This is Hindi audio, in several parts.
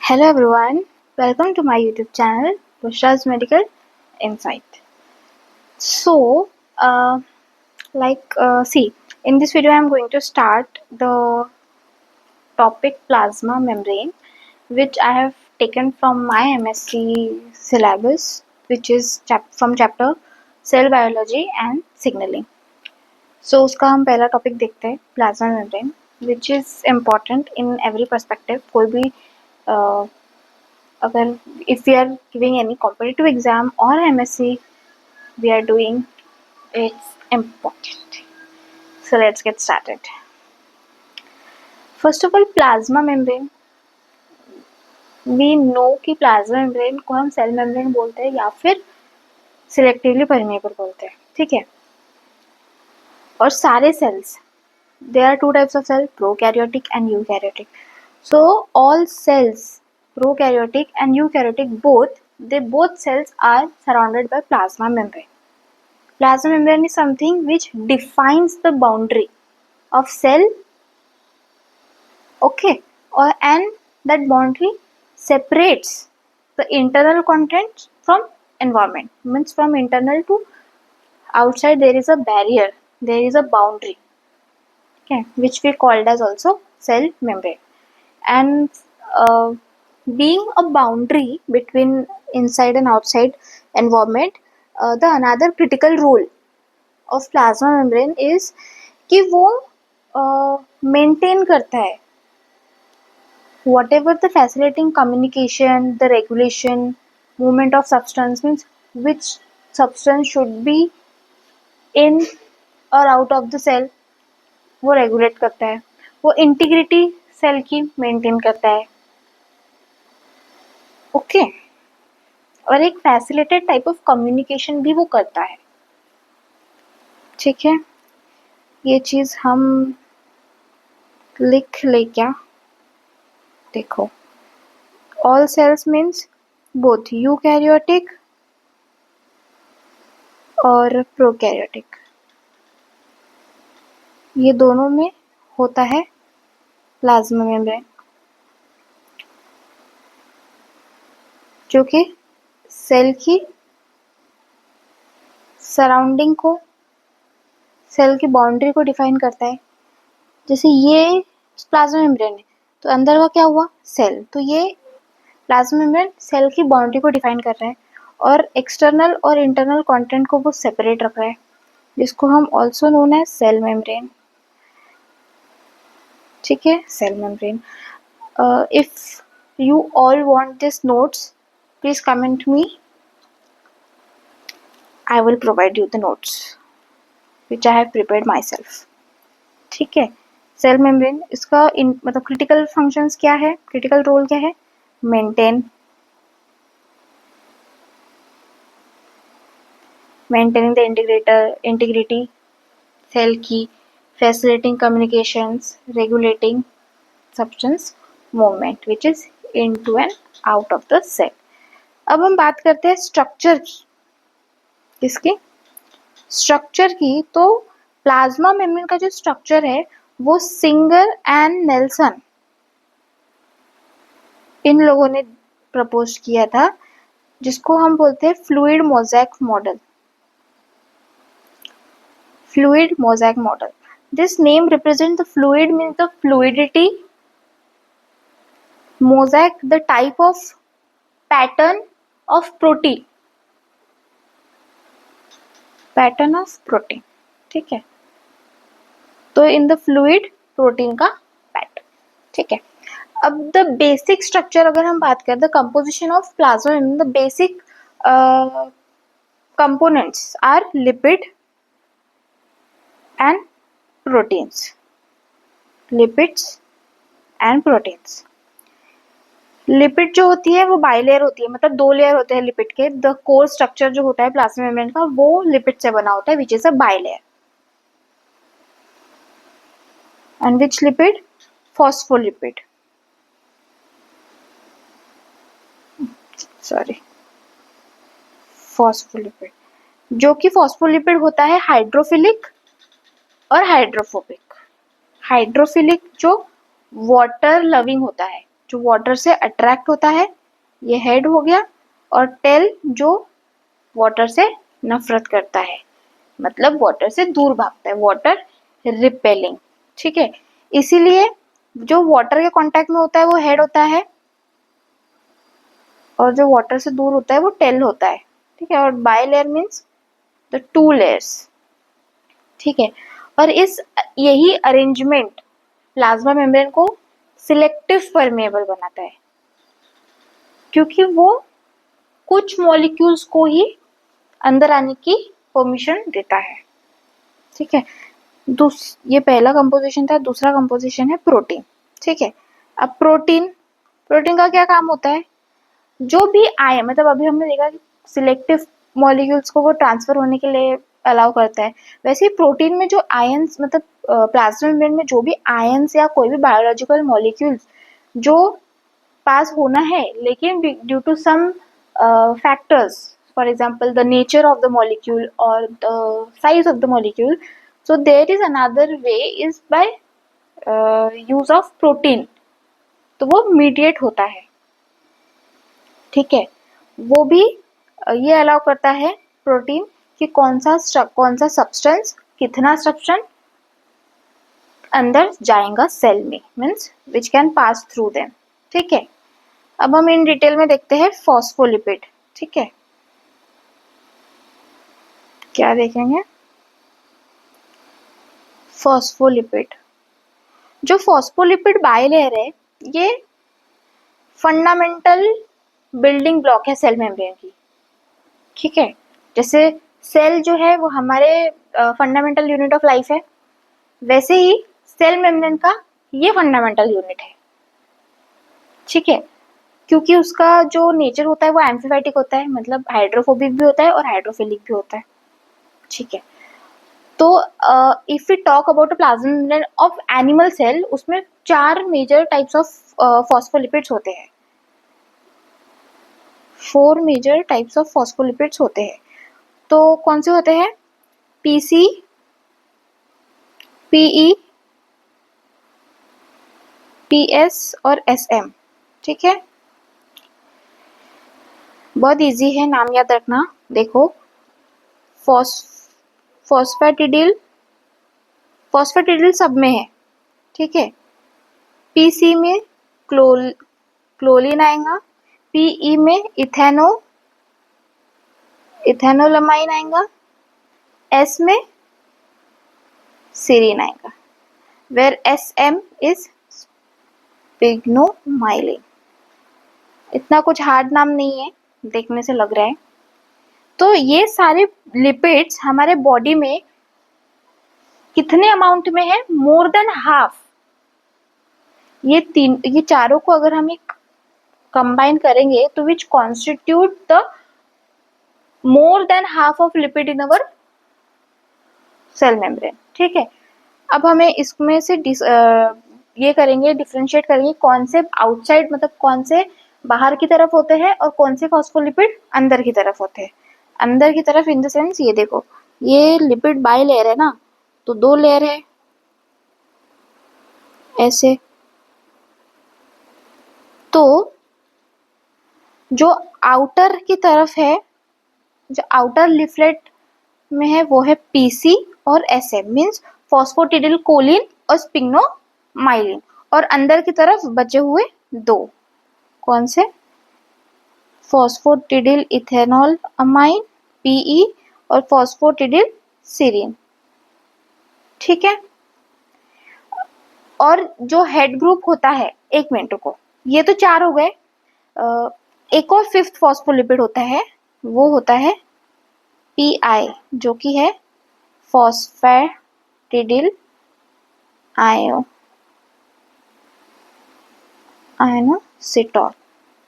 Hello everyone, welcome to my YouTube channel, Bushra's Medical Insight. So, see, in this video I'm going to start the topic plasma membrane, which I have taken from my MSc syllabus, which is from chapter Cell Biology and Signaling. So, उसका हम पहला टॉपिक देखते हैं plasma membrane, which is important in every perspective. कोई भी अगर if we are giving any competitive exam or MSc we are doing, it's important. So let's get started. First of all, plasma membrane. We know कि plasma membrane को हम cell membrane बोलते हैं या फिर selectively permeable बोलते हैं, ठीक है. और सारे cells, there are two types of cells, prokaryotic and eukaryotic. So all cells, prokaryotic and eukaryotic both cells are surrounded by plasma membrane. Plasma membrane is something which defines the boundary of cell, okay, and that boundary separates the internal contents from environment. Means from internal to outside there is a barrier, there is a boundary, okay, which we called as also cell membrane. And being a boundary between inside and outside environment, the another critical role of plasma membrane is कि वो मेंटेन करता है whatever the facilitating communication, the regulation, movement of substance, means which substance should be in or out of the cell, वो रेगुलेट करता है, वो इंटीग्रिटी सेल की मेंटेन करता है, ओके, और एक फैसिलिटेड टाइप ऑफ कम्युनिकेशन भी वो करता है, ठीक है. ये चीज हम लिख ले क्या, देखो, all cells means both eukaryotic और prokaryotic, ये दोनों में होता है प्लाज्मा मेम्ब्रेन, जो कि सेल की सराउंडिंग को, सेल की बाउंड्री को डिफाइन करता है. जैसे ये प्लाज्मा मेम्ब्रेन है तो अंदर का क्या हुआ, सेल, तो ये प्लाज्मा मेम्ब्रेन सेल की बाउंड्री को डिफाइन कर रहा है और एक्सटर्नल और इंटरनल कंटेंट को वो सेपरेट रख रहा है, जिसको हम also known as cell membrane, ठीक है, cell membrane. If you all want these notes, please comment me. I will provide you the notes which I have prepared myself. ठीक है. सेल मेम्ब्रेन, इसका मतलब क्रिटिकल फंक्शंस क्या है, क्रिटिकल रोल क्या है, maintaining the integrity cell की, facilitating communications, regulating substance movement which is into and out of the cell. अब हम बात करते हैं स्ट्रक्चर की, किसकी, स्ट्रक्चर की. तो प्लाज्मा मेम्ब्रेन का जो स्ट्रक्चर है वो सिंगर एंड नेल्सन इन लोगों ने प्रपोज किया था, जिसको हम बोलते हैं fluid mosaic model. Fluid mosaic model, this name represent the fluid means the fluidity, mosaic the type of pattern of protein, pattern of protein, ठीक है. तो इन द फ्लूइड प्रोटीन का पैटर्न, ठीक है. अब द बेसिक स्ट्रक्चर अगर हम बात करें, the composition of plasma membrane, the basic components are lipid and proteins, lipids and proteins. Lipid जो होती है वो बाइलेयर होती है, मतलब दो लेयर होते हैं लिपिड के. द कोर स्ट्रक्चर जो होता है प्लाज्मा मेम्ब्रेन का वो लिपिड से बना होता है, which is a bilayer. And which lipid, phospholipid, phospholipid, जो कि फॉस्फोलिपिड होता है हाइड्रोफिलिक और हाइड्रोफोबिक. हाइड्रोफिलिक जो वाटर लविंग होता है, जो वाटर से अट्रैक्ट होता है, ये हेड हो गया, और टेल जो वाटर से नफरत करता है, मतलब वाटर से दूर भागता है, वाटर रिपेलिंग। ठीक है, इसीलिए जो वाटर के कांटेक्ट में होता है वो हेड होता है, और जो वाटर से दूर होता है वो टेल होता है। ठीक है, और by layer means the two layers. ठीक है, और इस यही अरेंजमेंट प्लाज्मा मेम्ब्रेन को सिलेक्टिव परमेएबल बनाता है, क्योंकि वो कुछ मॉलिक्यूल्स को ही अंदर आने की परमिशन देता है। ठीक है, ये पहला कंपोजिशन था। दूसरा कंपोजिशन है प्रोटीन। ठीक है, अब प्रोटीन का क्या काम होता है? जो भी आयन, मतलब अभी हमने देखा कि सिलेक्टिव मॉलिक्यूल्स को वो ट्रांसफर होने के लिए अलाउ करता है, वैसे ही प्रोटीन में जो आयंस, मतलब प्लाज्मा मेम्ब्रेन में जो भी आयंस या कोई भी बायोलॉजिकल मॉलिक्यूल्स जो पास होना है, लेकिन due to some factors, for example the nature of the molecule or the size of the molecule, so there is another way is by use of protein, तो वो मीडिएट होता है। ठीक है, वो भी ये अलाउ करता है प्रोटीन कि कौन सा सब्सटेंस, कितना सब्सटेंस अंदर जाएगा सेल में, means which can pass through them. ठीक है, अब हम इन डिटेल में देखते हैं फॉस्फोलिपिड। ठीक है, क्या देखेंगे? फॉस्फोलिपिड। जो फॉस्फोलिपिड बाइलेयर है, ये फंडामेंटल बिल्डिंग ब्लॉक है सेल मेम्ब्रेन की। ठीक है, जैसे सेल जो है वो हमारे फंडामेंटल यूनिट ऑफ लाइफ है, वैसे ही सेल मेम्ब्रेन का ये फंडामेंटल यूनिट है। ठीक है, क्योंकि उसका जो नेचर होता है वो एम्फिफाइटिक होता है, मतलब हाइड्रोफोबिक भी होता है और हाइड्रोफिलिक भी होता है। ठीक है, तो if we talk about plasma membrane of animal cell, उसमें 4 मेजर टाइप्स ऑफ फॉस्फोलिपिड्स होते हैं। 4 मेजर टाइप्स ऑफ फॉस्फोलिपिड्स होते हैं। तो कौन से होते हैं? पीसी, पीई, पीएस और एसएम। ठीक है, बहुत इजी है, नाम याद रखना। देखो, फॉस्फेटिडिल सब में है। ठीक है, पीसी में क्लोरीन आएगा, पीई में इथेनोलमाइन आएगा, एस में सीरीन आएगा, वेर एसएम इज स्पिग्नोमाइलिन। इतना कुछ हार्ड नाम नहीं है, देखने से लग रहा है। तो ये सारे लिपिड्स हमारे बॉडी में कितने अमाउंट में है? More than half. ये चारों को अगर हम एक कंबाइन करेंगे तो which constitute the more than half of lipid in our cell membrane. ठीक है, अब हमें इसमें से ये करेंगे, डिफरेंशिएट करेंगे कौन से आउटसाइड, मतलब कौन से बाहर की तरफ होते हैं और कौन से फॉस्फोलिपिड अंदर की तरफ होते हैं। अंदर की तरफ इन द सेंस, ये देखो, ये लिपिड बाई लेयर है ना, तो 2 लेयर है ऐसे। तो जो आउटर की तरफ है, जो आउटर लिफलेट में है, वो है पीसी और एसएम, मीन्स फॉस्फोटिडिल कोलिन और स्पिग्नोमाइलिन। और अंदर की तरफ बचे हुए 2, कौन से? फॉस्फोटिडिल इथेनॉल अमाइन पीई और फॉस्फोटिडिल सीरीन। ठीक है, और जो हेड ग्रुप होता है, एक मिनट को, ये तो 4 हो गए। एक और 5th फॉस्फोलिपिड होता है, वो होता है पीआई, जो कि है फॉस्फेटिडिल आयनोसिटोन।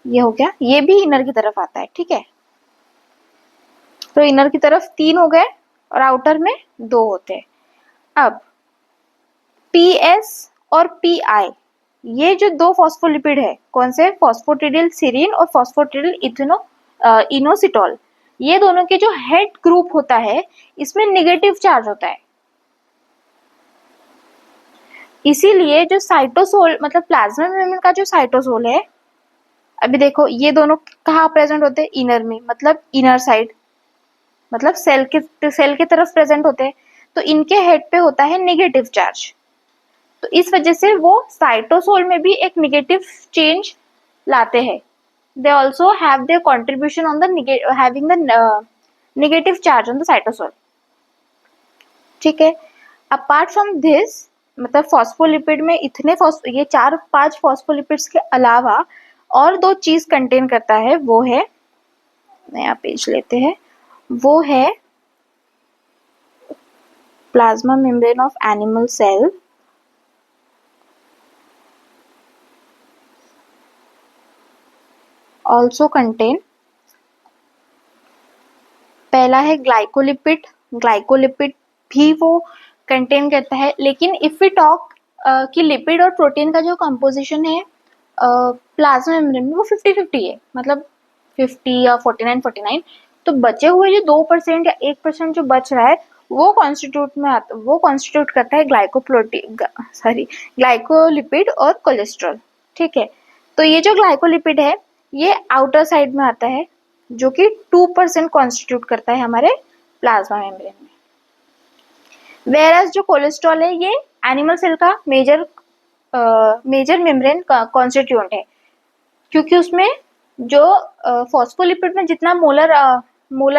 ये हो गया, ये भी इनर की तरफ आता है। ठीक है, तो इनर की तरफ 3 हो गए और आउटर में 2 होते हैं। अब पीएस और पीआई, ये जो 2 फॉस्फोलिपिड है, कौन से? फॉस्फोटिडिल सीरीन और फॉस्फोटिडिल इनोसिटोल। ये दोनों के जो हेड ग्रुप होता है, इसमें नेगेटिव चार्ज होता है। इसीलिए जो साइटोसोल मतलब प्लाज्मा मेम्ब्रेन का जो साइटोसोल है, अभी देखो ये दोनों कहाँ प्रेजेंट होते हैं, इनर में, मतलब इनर साइड, मतलब सेल की तरफ प्रेजेंट होते हैं। तो इनके हेड पे होता है नेगेटिव चार्ज, तो इस वजह से वो साइटोसोल में भी एक नेगेटिव चेंज लाते हैं। They also have their contribution on the having the negative charge on the cytosol. ठीक है, अपार्ट फ्रॉम दिस, मतलब फॉस्फोलिपिड में इतने ये 4-5 फॉस्फोलिपिड्स के अलावा और दो चीज कंटेन करता है, वो है, नया पेज लेते हैं, वो है plasma membrane of animal cell, also contain, पहला है ग्लाइकोलिपिड। ग्लाइकोलिपिड भी वो कंटेन करता है, लेकिन इफ वी टॉक कि लिपिड और प्रोटीन का जो कंपोजिशन है प्लाज्मा मेम्ब्रेन में, वो 50-50 है, मतलब 50 या 49-49। तो बचे हुए जो 2% या 1% जो बच रहा है, वो कॉन्स्टिट्यूट करता है ग्लाइकोलिपिड और कोलेस्ट्रॉल। ठीक है, तो ये जो ग्लाइकोलिपिड है, ये आउटर साइड में आता है, जो कि 2% कॉन्स्टिट्यूट करता है हमारे प्लाज्मा मेम्ब्रेन में। वेरस जो कोलेस्ट्रॉल है, ये एनिमल सेल का मेजर मेम्ब्रेन कॉन्स्टिट्यूएंट है, क्योंकि उसमें जो फॉस्फोलिपिड में जितना मोलर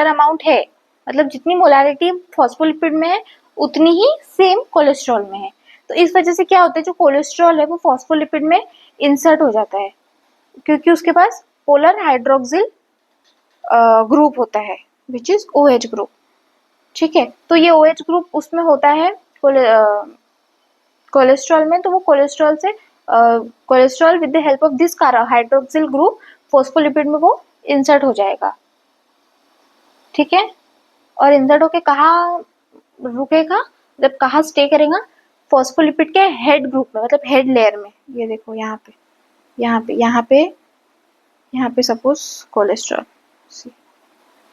अमाउंट है, मतलब जितनी मोलारिटी फॉस्फोलिपिड में है, उतनी ही सेम कोलेस्ट्रॉल में है। तो इस वजह से क्या होता है, जो कोलेस्ट्रॉल है वो फॉस्फोलिपिड में इंसर्ट हो जाता है, क्योंकि उसके पास पोलर हाइड्रोक्सिल ग्रुप होता है, विच इज OH ग्रुप। ठीक है, तो ये OH ग्रुप उसमें होता है कोलेस्ट्रॉल में, तो वो cholesterol with the help of this hydroxyl group phospholipid में वो इंसर्ट हो जाएगा। ठीक है, और इंसर्ट होके कहाँ रुकेगा, जब कहाँ स्टे करेगा, फॉस्फोलिपिड के हेड ग्रुप में, मतलब हेड लेयर में। ये देखो यहाँ पे, यहाँ पे, यहाँ पे, यहाँ पे suppose cholesterol,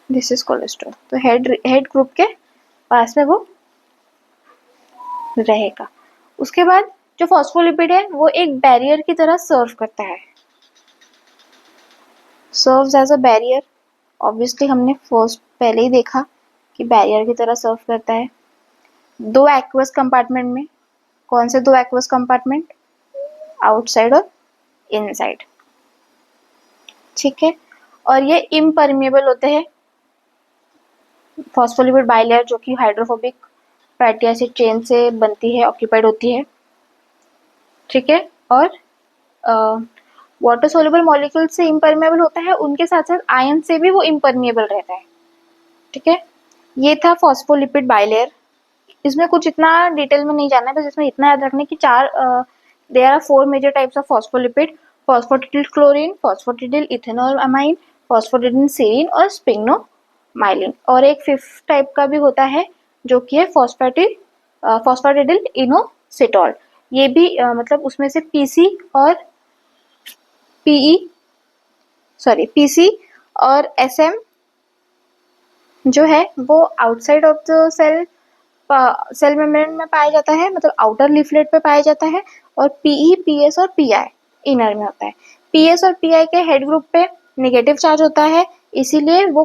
this is cholesterol, तो हेड ग्रुप के पास में वो रहेगा। उसके बाद जो फॉस्फोलिपिड है, वो एक बैरियर की तरह सर्व करता है, serves as a barrier. Obviously हमने पहले ही देखा कि बैरियर की तरह सर्व करता है। दो एक्वस कंपार्टमेंट में, कौन से दो एक्वस कंपार्टमेंट, आउटसाइड और इनसाइड। ठीक है, और ये इम्परमिएबल होते हैं। फॉस्फोलिपिड बाइलेयर जो कि हाइड्रोफोबिक फैटी एसिड चेन से बनती है, ऑक्यूपाइड होती है। ठीक है, और वाटर सोल्यूबल मॉलिक्यूल से इम्परमिएबल होता है, उनके साथ साथ आयन से भी वो इम्परमिएबल रहता है। ठीक है, ये था फॉस्फोलिपिड बाइलेयर। इसमें कुछ इतना डिटेल में नहीं जाना है, बस इसमें इतना याद रखने की there are 4 major types of phospholipid, phosphatidyl chlorine, phosphatidyl ethanolamine, phosphatidyl serine और स्पिग्नोमाइलिन। और एक 5th टाइप का भी होता है, जो कि है फॉस्फोटिडिल इनोसिटॉल। ये भी मतलब उसमें से पीसी और SM जो है वो outside of the cell membrane में पाया जाता है, मतलब आउटर लीफलेट पे पाया जाता है। और PE, PS और PI इनर में होता है। PS और PI के हेड ग्रुप पे नेगेटिव चार्ज होता है, इसीलिए वो